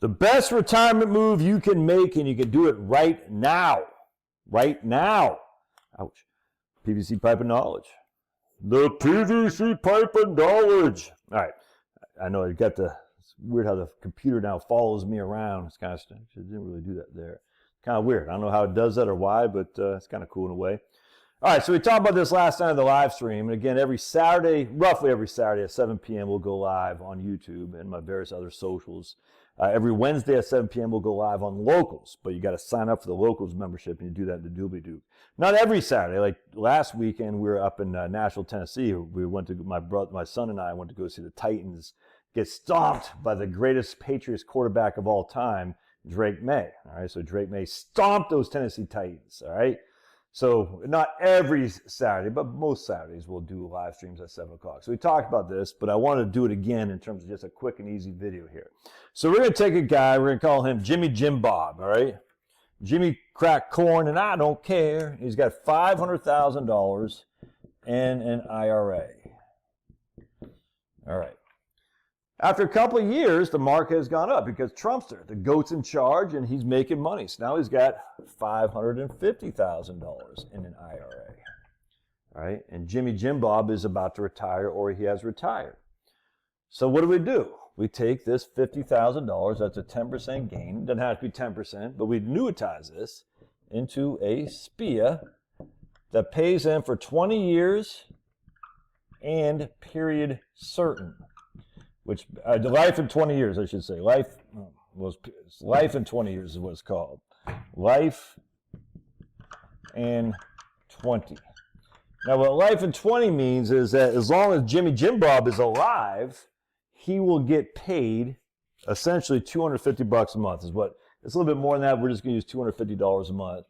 The best retirement move you can make, and you can do it right now. Right now. Ouch. PVC pipe of knowledge. The PVC pipe of knowledge. All right. I know it's weird how the computer now follows me around. It's kind of strange. It didn't really do that there. Kind of weird. I don't know how it does that or why, but it's kind of cool in a way. All right, so we talked about this last night on the live stream. And again, every Saturday, roughly every Saturday at 7 p.m., we'll go live on YouTube and my various other socials. Every Wednesday at 7 p.m., we'll go live on Locals. But you got to sign up for the Locals membership, and you do that in the doobly-doo. Not every Saturday. Like last weekend, we were up in Nashville, Tennessee. We went to, my son and I went to go see the Titans get stomped by the greatest Patriots quarterback of all time, Drake May. All right, so Drake May stomped those Tennessee Titans. All right. So not every Saturday, but most Saturdays we'll do live streams at 7 o'clock. So we talked about this, but I want to do it again in terms of just a quick and easy video here. So we're going to take a guy, we're going to call him Jimmy Jim Bob, all right? Jimmy cracked corn and I don't care. He's got $500,000 in an IRA. All right. After a couple of years, the market has gone up because Trump's there. The GOAT's in charge, and he's making money. So now he's got $550,000 in an IRA. All right? And Jimmy Jim Bob is about to retire, or he has retired. So what do? We take this $50,000, that's a 10% gain. It doesn't have to be 10%, but we annuitize this into a SPIA that pays in for 20 years and period certain. Which life in 20 years, I should say. Life in 20 years is what it's called. Life in 20. Now, what life in 20 means is that as long as Jimmy Jim Bob is alive, he will get paid essentially $250 a month. It's a little bit more than that. We're just going to use $250 a month.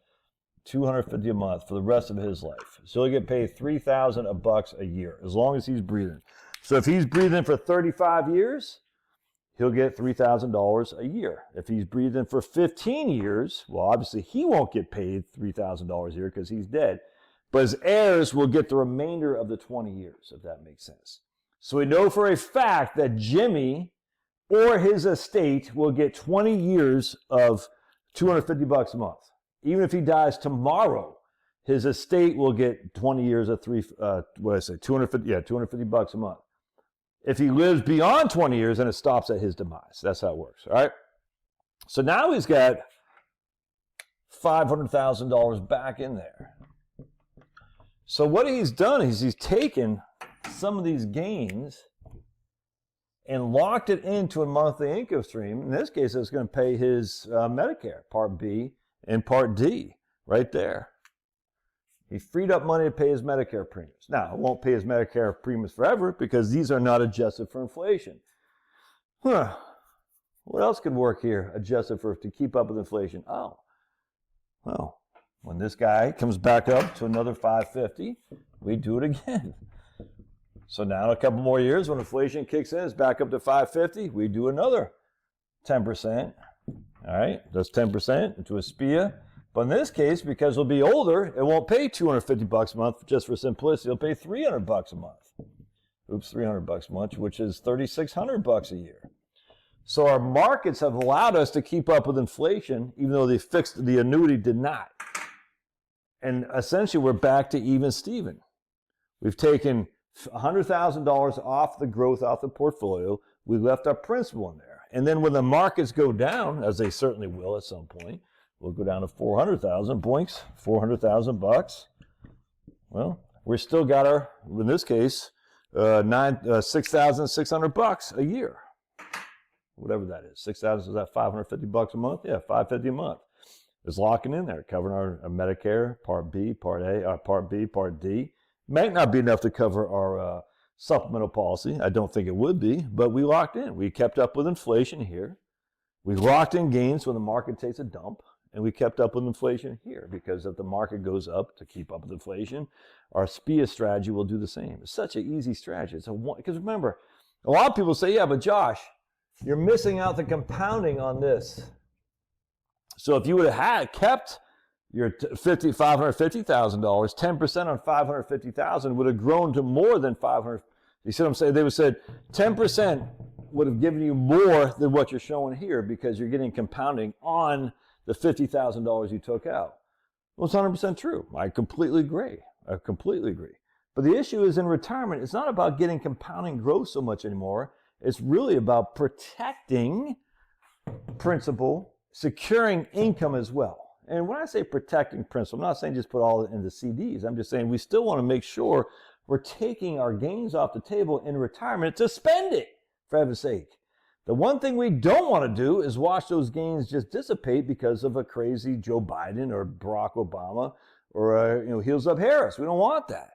$250 a month for the rest of his life. So he'll get paid $3,000 a year as long as he's breathing. So if he's breathing for 35 years, he'll get $3,000 a year. If he's breathing for 15 years, well, obviously he won't get paid $3,000 a year because he's dead. But his heirs will get the remainder of the 20 years, if that makes sense. So we know for a fact that Jimmy or his estate will get 20 years of $250 a month. Even if he dies tomorrow, his estate will get 20 years of $250 a month. If he lives beyond 20 years, then it stops at his demise. That's how it works, all right? So now he's got $500,000 back in there. So what he's done is he's taken some of these gains and locked it into a monthly income stream. In this case, it's going to pay his Medicare, Part B and Part D, right there. He freed up money to pay his Medicare premiums. Now, it won't pay his Medicare premiums forever because these are not adjusted for inflation. What else could work here adjusted to keep up with inflation? Oh, well, when this guy comes back up to another 550, we do it again. So now in a couple more years, when inflation kicks in, it's back up to 550, we do another 10%. All right, that's 10% into a SPIA. But in this case, because he'll be older, it won't pay $250 a month just for simplicity. It'll pay $300 a month. Oops, $300 a month, which is $3,600 a year. So our markets have allowed us to keep up with inflation, even though the annuity did not. And essentially, we're back to even Steven. We've taken $100,000 off the growth, off the portfolio. We left our principal in there. And then when the markets go down, as they certainly will at some point, we'll go down to 400,000, boinks, $400,000. Well, we still got our, in this case, $6,600 a year. Whatever that is. 6,000, is that $550 a month? Yeah, $550 a month. It's locking in there, covering our Medicare, Part B, Part A, Part B, Part D. Might not be enough to cover our supplemental policy. I don't think it would be, but we locked in. We kept up with inflation here. We locked in gains when the market takes a dump. And we kept up with inflation here because if the market goes up to keep up with inflation, our SPIA strategy will do the same. It's such an easy strategy. Because remember, a lot of people say, yeah, but Josh, you're missing out the compounding on this. So if you would have kept your $550,000, 10% on $550,000 would have grown to more than 500. You see what I'm saying? They would have said 10% would have given you more than what you're showing here because you're getting compounding on the $50,000 you took out. Well, it's 100% true. I completely agree. I completely agree. But the issue is in retirement, it's not about getting compounding growth so much anymore. It's really about protecting principal, securing income as well. And when I say protecting principal, I'm not saying just put all into CDs. I'm just saying we still want to make sure we're taking our gains off the table in retirement to spend it, for heaven's sake. The one thing we don't want to do is watch those gains just dissipate because of a crazy Joe Biden or Barack Obama or heels up Harris. We don't want that.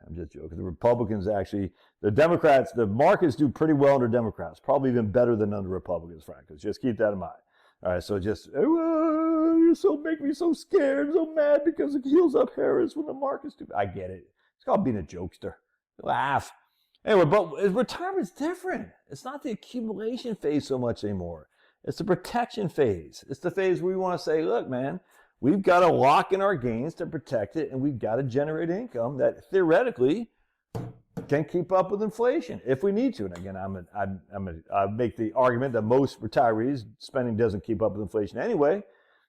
I'm just joking. The Republicans actually, the Democrats, the markets do pretty well under Democrats, probably even better than under Republicans, frankly. Just keep that in mind. All right, so just, you so make me so scared, so mad because it heels up Harris when the markets do. I get it. It's called being a jokester. Laugh. Anyway, but retirement's different. It's not the accumulation phase so much anymore. It's the protection phase. It's the phase where we want to say, look, man, we've got to lock in our gains to protect it, and we've got to generate income that theoretically can keep up with inflation if we need to. And again, I make the argument that most retirees spending doesn't keep up with inflation anyway,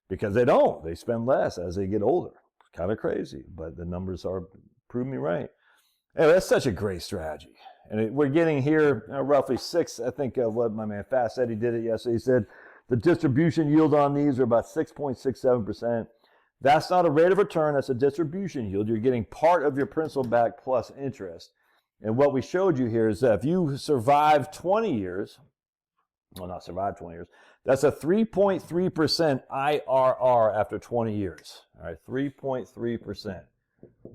because they don't. They spend less as they get older. It's kind of crazy, but the numbers are proving me right. Anyway, that's such a great strategy. And we're getting here roughly 6, I think what my man Fast said, he did it yesterday. He said the distribution yield on these are about 6.67%. That's not a rate of return, that's a distribution yield. You're getting part of your principal back plus interest. And what we showed you here is that if you survive 20 years, well, not survive 20 years, that's a 3.3% IRR after 20 years. All right, 3.3%.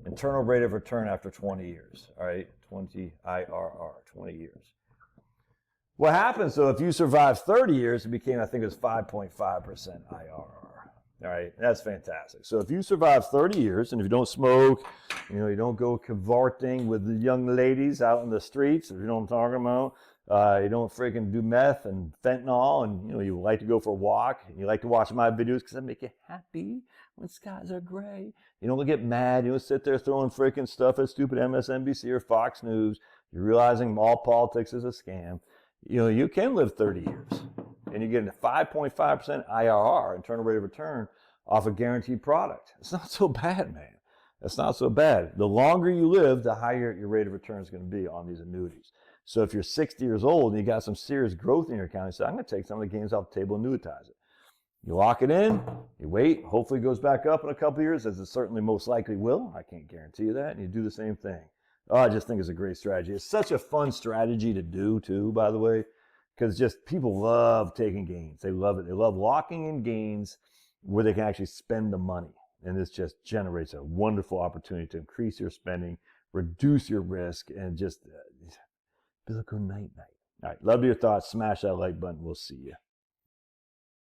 Internal rate of return after 20 years. All right, 20 IRR, 20 years. What happens, though, if you survive 30 years, it became, I think it was 5.5% IRR. All right, that's fantastic. So if you survive 30 years, and if you don't smoke, you don't go cavorting with the young ladies out in the streets, if you know what I'm talking about, you don't freaking do meth and fentanyl, and you like to go for a walk, and you like to watch my videos because they make you happy when skies are gray. You don't get mad, you don't sit there throwing freaking stuff at stupid MSNBC or Fox News. You're realizing all politics is a scam. You can live 30 years. And you get a 5.5% IRR, internal rate of return, off a guaranteed product. It's not so bad, man. It's not so bad. The longer you live, the higher your rate of return is going to be on these annuities. So if you're 60 years old and you got some serious growth in your account, you say, I'm going to take some of the gains off the table and annuitize it. You lock it in, you wait, hopefully it goes back up in a couple of years, as it certainly most likely will. I can't guarantee you that. And you do the same thing. Oh, I just think it's a great strategy. It's such a fun strategy to do, too, by the way. Because just people love taking gains. They love it. They love locking in gains where they can actually spend the money. And this just generates a wonderful opportunity to increase your spending, reduce your risk, and just be like a night-night. All right, love your thoughts. Smash that like button. We'll see you.